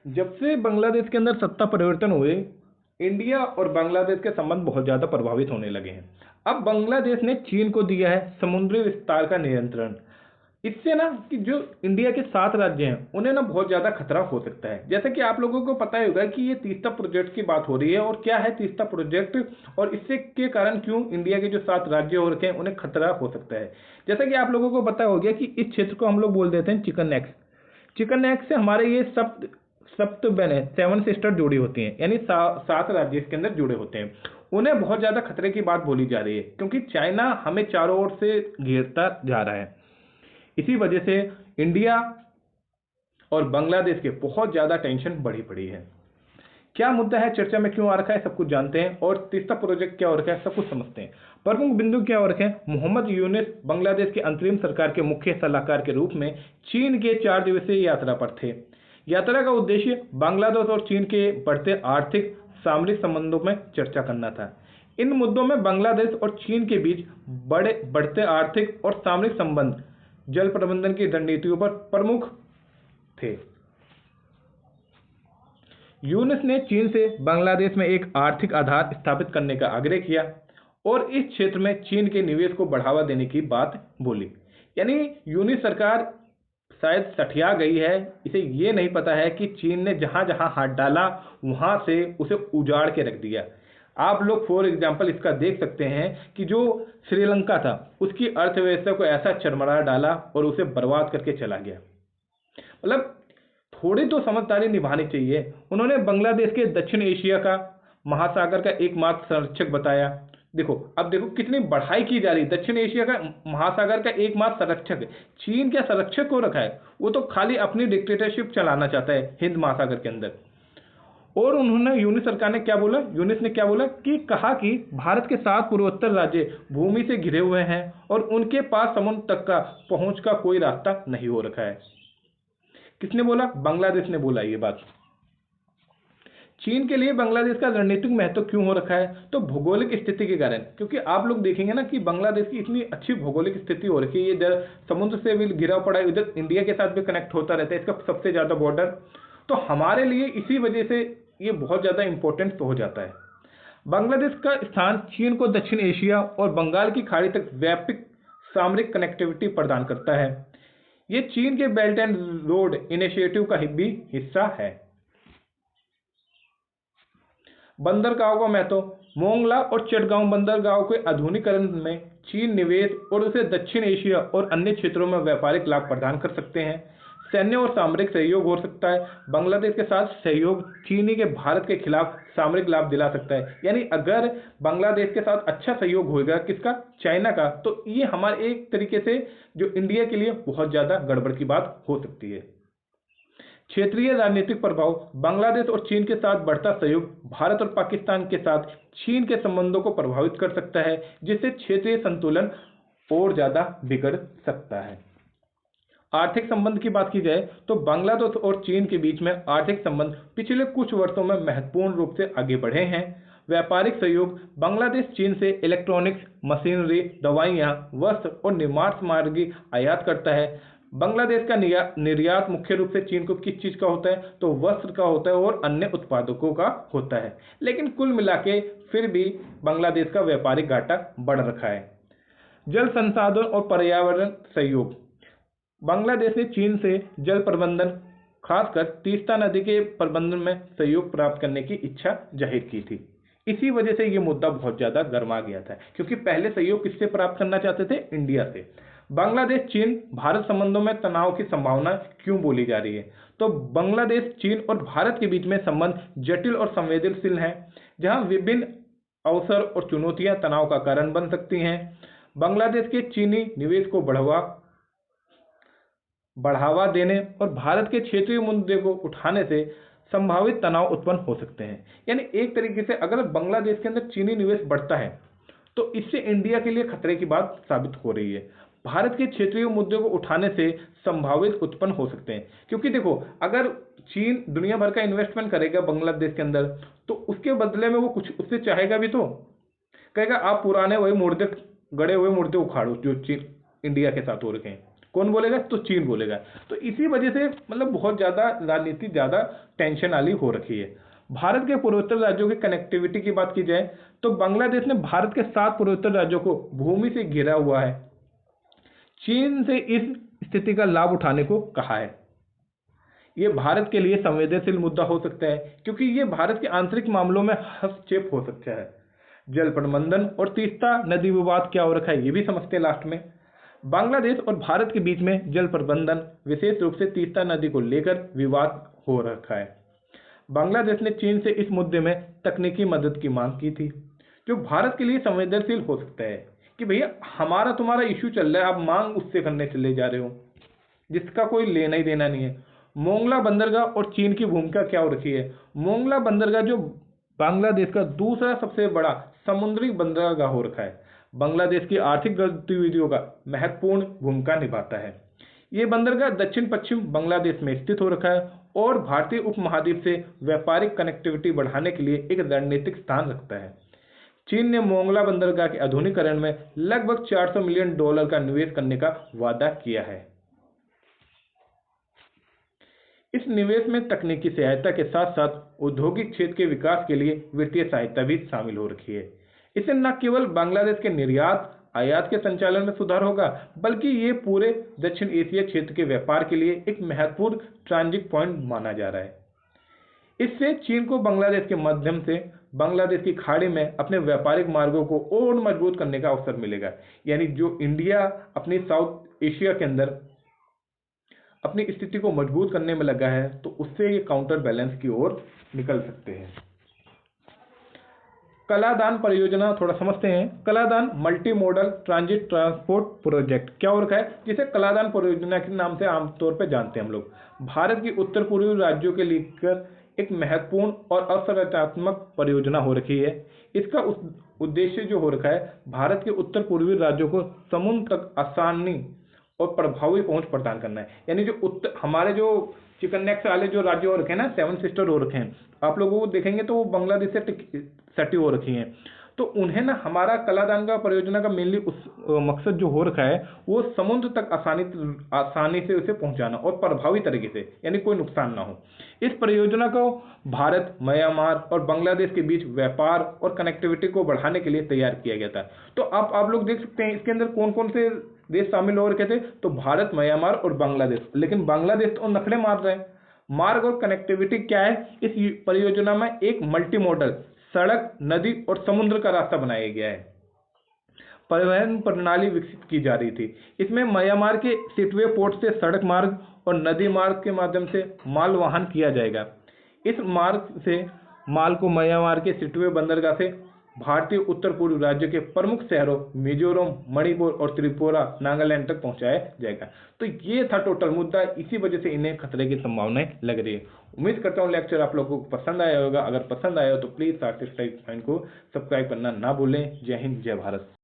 जब से बांग्लादेश के अंदर सत्ता परिवर्तन हुए, इंडिया और बांग्लादेश के संबंध बहुत ज़्यादा प्रभावित होने लगे हैं। अब बांग्लादेश ने चीन को दिया है समुद्री विस्तार का नियंत्रण। इससे ना कि जो इंडिया के 7 राज्य हैं, उन्हें ना बहुत ज़्यादा खतरा हो सकता है। जैसे कि आप लोगों को पता ही होगा कि ये तीस्ता प्रोजेक्ट की बात हो रही है, और क्या है तीस्ता प्रोजेक्ट और इससे के कारण क्यों इंडिया के जो 7 राज्य हो रखे हैं उन्हें खतरा हो सकता है। जैसा कि आप लोगों को पता हो गया कि इस क्षेत्र को हम लोग बोल देते हैं चिकन नेक्स। चिकन नेक से हमारे ये सप्त सप्त बने 7 सिस्टर जुड़ी होती हैं, यानी 7 राज्य इसके अंदर जुड़े होते हैं। उन्हें बहुत ज्यादा खतरे की बात बोली जा रही है, क्योंकि चाइना हमें चारों ओर से घेरता जा रहा है। इसी वजह से इंडिया और बांग्लादेश के बहुत ज्यादा टेंशन बढ़ी पड़ी है। क्या मुद्दा है, चर्चा में क्यों आ रखा है, सब कुछ जानते हैं। और तीसरा प्रोजेक्ट क्या हो रखा है, सब कुछ समझते हैं। प्रमुख बिंदु क्या हो रखे हैं। मोहम्मद यूनुस बांग्लादेश के अंतरिम सरकार के मुख्य सलाहकार के रूप में चीन के 4 दिवसीय यात्रा पर थे। यात्रा का उद्देश्य बांग्लादेश और चीन के बढ़ते आर्थिक सामरिक संबंधों में चर्चा करना था। इन मुद्दों में बांग्लादेश और चीन के बीच बढ़ते आर्थिक और सामरिक संबंध, जल प्रबंधन की रणनीतियों पर प्रमुख थे। यूनुस ने चीन से बांग्लादेश में एक आर्थिक आधार स्थापित करने का आग्रह किया और इस क्षेत्र में चीन के निवेश को बढ़ावा देने की बात बोली। यानी यूनुस सरकार शायद सठिया गई है। इसे ये नहीं पता है कि चीन ने जहां जहां हाथ डाला वहां से उसे उजाड़ के रख दिया। आप लोग फॉर एग्जाम्पल इसका देख सकते हैं कि जो श्रीलंका था, उसकी अर्थव्यवस्था को ऐसा चरमरा डाला और उसे बर्बाद करके चला गया। मतलब थोड़ी तो समझदारी निभानी चाहिए। उन्होंने बांग्लादेश के दक्षिण एशिया का महासागर का एकमात्र संरक्षक बताया। देखो, अब देखो कितनी बढ़ाई की जा रही। दक्षिण एशिया का महासागर का एकमात्र संरक्षक, चीन क्या संरक्षक हो रखा है, वो तो खाली अपनी डिक्टेटरशिप चलाना चाहता है हिंद महासागर के अंदर। और उन्होंने यूनुस सरकार ने क्या बोला, यूनुस ने क्या बोला कि कहा कि भारत के 7 पूर्वोत्तर राज्य भूमि से घिरे हुए हैं और उनके पास समुद्र तक का पहुंच का कोई रास्ता नहीं हो रखा है। किसने बोला, बांग्लादेश ने बोला ये बात। चीन के लिए बांग्लादेश का रणनीतिक महत्व क्यों हो रखा है, तो भौगोलिक स्थिति के कारण। क्योंकि आप लोग देखेंगे ना कि बांग्लादेश की इतनी अच्छी भौगोलिक स्थिति हो रखी है, ये इधर समुद्र से भी घिरा पड़ा है, इधर इंडिया के साथ भी कनेक्ट होता रहता है, इसका सबसे ज्यादा बॉर्डर। तो हमारे लिए इसी वजह से ये बहुत ज्यादा इंपॉर्टेंट हो जाता है। बांग्लादेश का स्थान चीन को दक्षिण एशिया और बंगाल की खाड़ी तक व्यापक सामरिक कनेक्टिविटी प्रदान करता है। ये चीन के बेल्ट एंड रोड इनिशिएटिव का भी हिस्सा है। बंदरगाहों का महत्व। मोंगला और चटगांव बंदरगाहों के आधुनिकीकरण में चीन निवेश और उसे दक्षिण एशिया और अन्य क्षेत्रों में व्यापारिक लाभ प्रदान कर सकते हैं। सैन्य और सामरिक सहयोग हो सकता है। बांग्लादेश के साथ सहयोग चीनी के भारत के खिलाफ सामरिक लाभ दिला सकता है। यानी अगर बांग्लादेश के साथ अच्छा सहयोग होगा, किसका, चाइना का, तो ये हमारे एक तरीके से जो इंडिया के लिए बहुत ज्यादा गड़बड़ की बात हो सकती है। क्षेत्रीय राजनीतिक प्रभाव। बांग्लादेश और चीन के साथ बढ़ता सहयोग भारत और पाकिस्तान के साथ चीन के संबंधों को प्रभावित कर सकता है, जिससे क्षेत्रीय संतुलन और ज्यादा बिगड़ सकता है। आर्थिक संबंध की बात की जाए तो बांग्लादेश और चीन के बीच में आर्थिक संबंध पिछले कुछ वर्षों में महत्वपूर्ण रूप से आगे बढ़े हैं। व्यापारिक सहयोग। बांग्लादेश चीन से इलेक्ट्रॉनिक्स, मशीनरी, दवाइयां, वस्त्र और निर्माण सामग्री आयात करता है। बांग्लादेश का निर्यात मुख्य रूप से चीन को किस चीज का होता है, तो वस्त्र का होता है और अन्य उत्पादकों का होता है। लेकिन कुल मिला के फिर भी बांग्लादेश का व्यापारिक घाटा बढ़ रखा है। जल संसाधन और पर्यावरण सहयोग। बांग्लादेश ने चीन से जल प्रबंधन, खासकर तीस्ता नदी के प्रबंधन में सहयोग प्राप्त करने की इच्छा जाहिर की थी। इसी वजह से यह मुद्दा बहुत ज्यादा गर्मा गया था, क्योंकि पहले सहयोग किससे प्राप्त करना चाहते थे, इंडिया से। बांग्लादेश चीन भारत संबंधों में तनाव की संभावना क्यों बोली जा रही है, तो बांग्लादेश चीन और भारत के बीच में संबंध जटिल और संवेदनशील हैं, जहां विभिन्न अवसर और चुनौतियां तनाव का कारण बन सकती हैं। बांग्लादेश के चीनी निवेश को बढ़ावा देने और भारत के क्षेत्रीय मुद्दे को उठाने से संभावित तनाव उत्पन्न हो सकते हैं। यानी एक तरीके से अगर बांग्लादेश के अंदर चीनी निवेश बढ़ता है तो इससे इंडिया के लिए खतरे की बात साबित हो रही है। भारत के क्षेत्रीय मुद्दों को उठाने से संभावित उत्पन्न हो सकते हैं, क्योंकि देखो अगर चीन दुनिया भर का इन्वेस्टमेंट करेगा बांग्लादेश के अंदर, तो उसके बदले में वो कुछ उससे चाहेगा भी, तो कहेगा आप पुराने वही मुर्दे, गड़े हुए मुर्दे उखाड़ो जो चीन इंडिया के साथ हो रखे हैं। कौन बोलेगा? तो चीन बोलेगा। तो इसी वजह से मतलब बहुत ज़्यादा राजनीति ज़्यादा टेंशन वाली हो रखी है। भारत के पूर्वोत्तर राज्यों की कनेक्टिविटी की बात की जाए तो बांग्लादेश ने भारत के 7 पूर्वोत्तर राज्यों को भूमि से घिरा हुआ है। चीन से इस स्थिति का लाभ उठाने को कहा है। ये भारत के लिए संवेदनशील मुद्दा हो सकता है क्योंकि ये भारत के आंतरिक मामलों में हस्तक्षेप हो सकता है। जल प्रबंधन और तीस्ता नदी विवाद क्या हो रखा है ये भी समझते हैं लास्ट में। बांग्लादेश और भारत के बीच में जल प्रबंधन विशेष रूप से तीस्ता नदी को लेकर विवाद हो रखा है। बांग्लादेश ने चीन से इस मुद्दे में तकनीकी मदद की मांग की थी, जो भारत के लिए संवेदनशील हो सकता है कि भैया हमारा तुम्हारा इश्यू चल रहा है, आप मांग उससे करने चले जा रहे हो जिसका कोई लेना ही देना नहीं है। मोंगला बंदरगाह और चीन की भूमिका क्या हो रखी है? मोंगला बंदरगाह जो बांग्लादेश का दूसरा सबसे बड़ा समुद्री बंदरगाह हो रखा है, बांग्लादेश की आर्थिक गतिविधियों का महत्वपूर्ण भूमिका निभाता है। ये बंदरगाह दक्षिण पश्चिम बांग्लादेश में स्थित हो रखा है और भारतीय उपमहाद्वीप से व्यापारिक कनेक्टिविटी बढ़ाने के लिए एक रणनीतिक स्थान रखता है। चीन ने मोंगला बंदरगाह के आधुनिकीकरण में लगभग $400 मिलियन का निवेश करने का वादा किया है। इस निवेश में तकनीकी सहायता के साथ साथ औद्योगिक क्षेत्र के विकास के लिए वित्तीय सहायता भी शामिल हो रखी है। इससे न केवल बांग्लादेश के निर्यात आयात के संचालन में सुधार होगा, बल्कि ये पूरे दक्षिण एशिया क्षेत्र के व्यापार के लिए एक महत्वपूर्ण ट्रांजिट पॉइंट माना जा रहा है। इससे चीन को बांग्लादेश के माध्यम से बांग्लादेश की खाड़ी में अपने व्यापारिक मार्गों को और मजबूत करने का अवसर मिलेगा। यानी जो इंडिया अपनी साउथ एशिया के अंदर अपनी स्थिति को मजबूत करने में लगा है, तो उससे ये काउंटर बैलेंस की ओर निकल सकते हैं। कलादान परियोजना थोड़ा समझते हैं। Kaladan multi modal transit transport project क्या हो रखा है, जिसे कलादान परियोजना के नाम से आमतौर पर जानते हैं हम लोग। भारत की उत्तर पूर्वी राज्यों के लेकर एक महत्वपूर्ण और असंरचनात्मक परियोजना हो रखी है। इसका उद्देश्य जो हो रखा है, भारत के उत्तर पूर्वी राज्यों को समुद्र तक आसानी और प्रभावी पहुंच प्रदान करना है। यानी जो हमारे जो चिकन नेक्स वाले जो राज्य हो रखे हैं ना, 7 सिस्टर हो रखे हैं, आप लोगों को देखेंगे तो वो बांग्लादेश से सटी हो रखी हैं। तो उन्हें ना हमारा कलादान का परियोजना का मेनली उस मकसद जो हो रखा है वो समुद्र तक आसानी से उसे पहुंचाना और प्रभावी तरीके से, यानी कोई नुकसान ना हो। इस परियोजना को भारत, म्यांमार और बांग्लादेश के बीच व्यापार और कनेक्टिविटी को बढ़ाने के लिए तैयार किया गया था। तो आप लोग देख सकते हैं इसके अंदर कौन कौन से देश शामिल हो रखे थे, तो भारत, म्यांमार और बांग्लादेश। लेकिन बांग्लादेश तो नखरे मार रहे हैं। मार्ग और कनेक्टिविटी क्या है, इस परियोजना में एक मल्टी मॉडल सड़क, नदी और समुद्र का रास्ता बनाया गया है। परिवहन प्रणाली विकसित की जा रही थी। इसमें म्यांमार के सिटवे पोर्ट से सड़क मार्ग और नदी मार्ग के माध्यम से माल वाहन किया जाएगा। इस मार्ग से माल को म्यांमार के सिटवे बंदरगाह से भारतीय उत्तर पूर्व राज्यों के प्रमुख शहरों मिजोरम, मणिपुर और त्रिपुरा, नागालैंड तक पहुंचाया जाएगा। तो ये था टोटल मुद्दा, इसी वजह से इन्हें खतरे की संभावनाएं लग रही है। उम्मीद करता हूँ लेक्चर आप लोगों को पसंद आया होगा। अगर पसंद आया हो तो प्लीज आर्टिस्ट टाइप को सब्सक्राइब करना ना भूलें। जय हिंद, जय भारत।